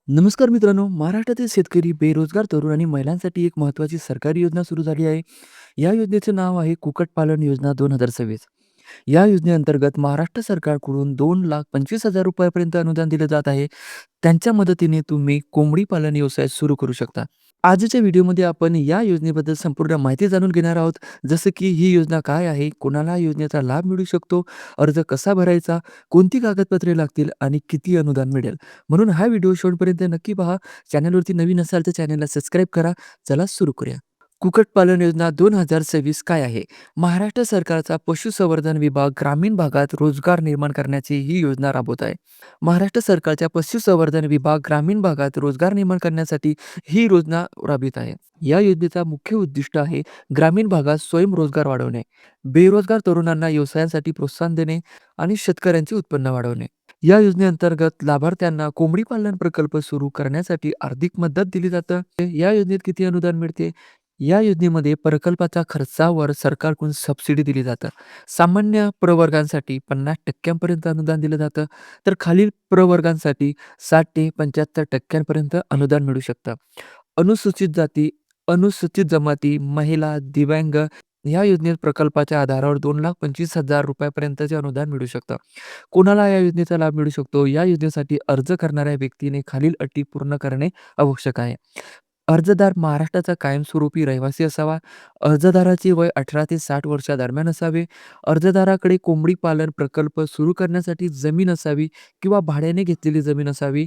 नमस्कार मित्रांनो, महाराष्ट्रातील शेतकरी, बेरोजगार तरुण आणि महिलांसाठी एक महत्त्वाची सरकारी योजना सुरू झाली आहे. या योजनेचं नाव आहे कुक्कुटपालन योजना 2026. या योजनेअंतर्गत महाराष्ट्र सरकारकडून ₹2,25,000 पर्यंत अनुदान दिलं जात आहे. त्यांच्या मदतीने तुम्ही कोंबडी पालन व्यवसाय सुरू करू शकता. आजच्या व्हिडिओमध्ये आपण या योजनेबद्दल संपूर्ण माहिती जाणून घेणार आहोत. जसं की ही योजना काय आहे, कोणाला योजनेचा लाभ मिळू शकतो, अर्ज कसा भरायचा, कोणती कागदपत्रे लागतील आणि किती अनुदान मिळेल. म्हणून हा व्हिडिओ शेवटपर्यंत नक्की पहा. चॅनलवरती नवीन असाल तर चॅनलला सबस्क्राईब करा. चला सुरू करूया. कुक्कुटपालन योजना 2026 काय आहे? महाराष्ट्र सरकारचा पशुसंवर्धन विभाग ग्रामीण भागात रोजगार निर्माण करण्याची ही योजना राबवत आहे. महाराष्ट्र सरकारच्या पशुसंवर्धन विभाग ग्रामीण भागात रोजगार निर्माण करण्यासाठी ही योजना राबवित आहे. या योजनेचा मुख्य उद्दिष्ट आहे ग्रामीण भागात स्वयंरोजगार वाढवणे, बेरोजगार तरुणांना व्यवसायासाठी प्रोत्साहन देणे आणि शेतकऱ्यांचे उत्पन्न वाढवणे. या योजनेअंतर्गत लाभार्थ्यांना कोंबडी पालन प्रकल्प सुरू करण्यासाठी आर्थिक मदत दिली जातं. या योजनेत किती अनुदान मिळते? या योजनेमध्ये प्रकल्पाच्या खर्चावर सरकारकडून सबसिडी दिली जातं. सामान्य प्रवर्गांसाठी 50% पर्यंत अनुदान दिलं जातं, तर खालील प्रवर्गांसाठी 60 ते 75% पर्यंत अनुदान मिळू शकतं. अनुसूचित जाती, अनुसूचित जमाती, महिला, दिव्यांग या योजनेत प्रकल्पाच्या आधारावर ₹2,25,000 पर्यंतचे अनुदान मिळू शकतं. कोणाला या योजनेचा लाभ मिळू शकतो? या योजनेसाठी अर्ज करणाऱ्या व्यक्तीने खालील अटी पूर्ण करणे आवश्यक आहे. अर्जदार महाराष्ट्राचा कायमस्वरूपी रहिवासी असावा. अर्जदाराचे वय 18 ते 60 वर्षादरम्यान असावे. अर्जदाराकडे कोंबडी पालन प्रकल्प सुरू करण्यासाठी जमीन असावी किंवा भाड्याने घेतलेली जमीन असावी.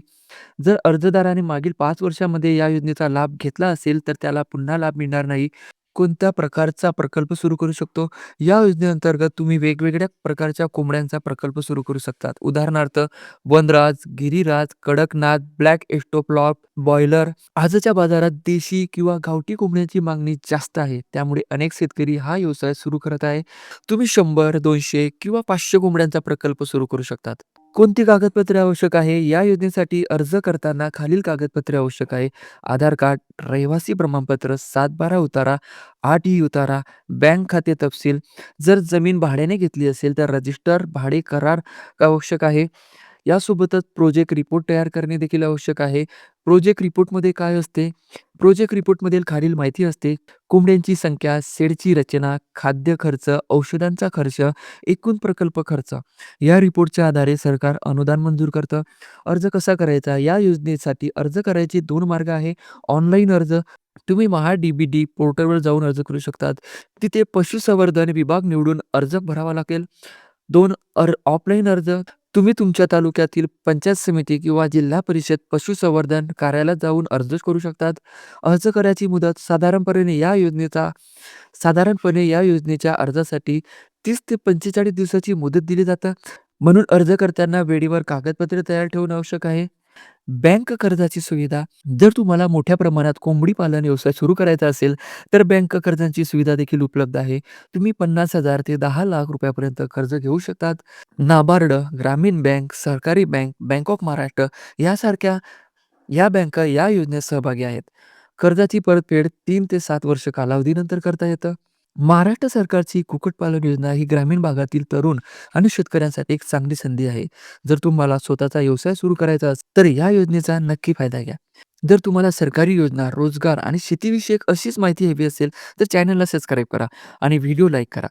जर अर्जदाराने मागील 5 वर्षांमध्ये या योजनेचा लाभ घेतला असेल, तर त्याला पुन्हा लाभ मिळणार नाही. कोणत्या प्रकारचा प्रकल्प सुरू करू शकतो? या योजनेअंतर्गत तुम्ही वेगवेगळ्या प्रकारच्या कोंबड्यांचा प्रकल्प सुरू करू शकतात. उदाहरणार्थ वनराज, गिरिराज, कडकनाथ, ब्लॅक एस्टोप्लॉट, बॉयलर. आजच्या बाजारात देशी किंवा गावठी कोंबड्यांची मागणी जास्त आहे. त्यामुळे अनेक शेतकरी हा व्यवसाय सुरू करत आहे. तुम्ही 100, 200 किंवा 500 कोंबड्यांचा प्रकल्प सुरू करू शकतात. कोणती कागदपत्रे आवश्यक आहे? या योजनेसाठी अर्ज करताना खालील कागदपत्रे आवश्यक आहे. आधार कार्ड, रहिवासी प्रमाणपत्र, 7/12 उतारा, 8E उतारा, बँक खाते तपशील. जर जमीन भाड्याने घेतली असेल तर रजिस्टर, भाडे करार आवश्यक आहे. यासोबतच प्रोजेक्ट रिपोर्ट तयार करणे देखील आवश्यक आहे. प्रोजेक्ट रिपोर्टमध्ये काय असते? प्रोजेक्ट रिपोर्टमधील खालील माहिती असते: कोंबड्यांची संख्या, शेडची रचना, खाद्य खर्च, औषधांचा खर्च, एकूण प्रकल्प खर्च. या रिपोर्टच्या आधारे सरकार अनुदान मंजूर करतं. अर्ज कसा करायचा? या योजनेसाठी अर्ज करायचे 2 मार्ग आहे. ऑनलाईन अर्ज. तुम्ही महा-डी-बी-डी पोर्टलवर जाऊन अर्ज करू शकतात. तिथे पशुसंवर्धन विभाग निवडून अर्ज भरावा लागेल. 2 ऑफलाईन अर्ज. तुम्ही तुमच्या तालुक्यातील पंचायत समिती किंवा जिल्हा परिषद पशुसंवर्धन कार्यालयात जाऊन अर्ज करू शकतात. अर्ज करायची मुदत साधारणपणे या योजनेच्या अर्जासाठी 30 ते 45 दिवसाची मुदत दिली जाते. म्हणून अर्ज करताना वेळेवर कागदपत्रे तयार ठेवणं आवश्यक आहे. बँक कर्जाची सुविधा. जर तुम्हाला मोठ्या प्रमाणात कोंबडी पालन व्यवसाय सुरू करायचा असेल, तर बँक कर्जांची सुविधा देखील उपलब्ध आहे. तुम्ही 50,000 ते 10,00,000 रुपयापर्यंत कर्ज घेऊ शकतात. नाबार्ड, ग्रामीण बँक, सहकारी बँक, बँक ऑफ महाराष्ट्र यासारख्या या बँका या योजनेत सहभागी आहेत. कर्जाची परतफेड 3 ते 7 वर्ष कालावधीनंतर करता येतं. महाराष्ट्र सरकारची कुक्कुटपालन योजना ही ग्रामीण भागातील तरुण आणि शेतकऱ्यांसाठी एक चांगली संधी आहे. जर तुम्हाला स्वतःचा व्यवसाय सुरू करायचा असेल, तर या योजनेचा नक्की फायदा घ्या. जर तुम्हाला सरकारी योजना, रोजगार आणि शेतीविषयक अशीच माहिती हवी असेल, तर चॅनलला सबस्क्राईब करा आणि व्हिडिओ लाईक करा.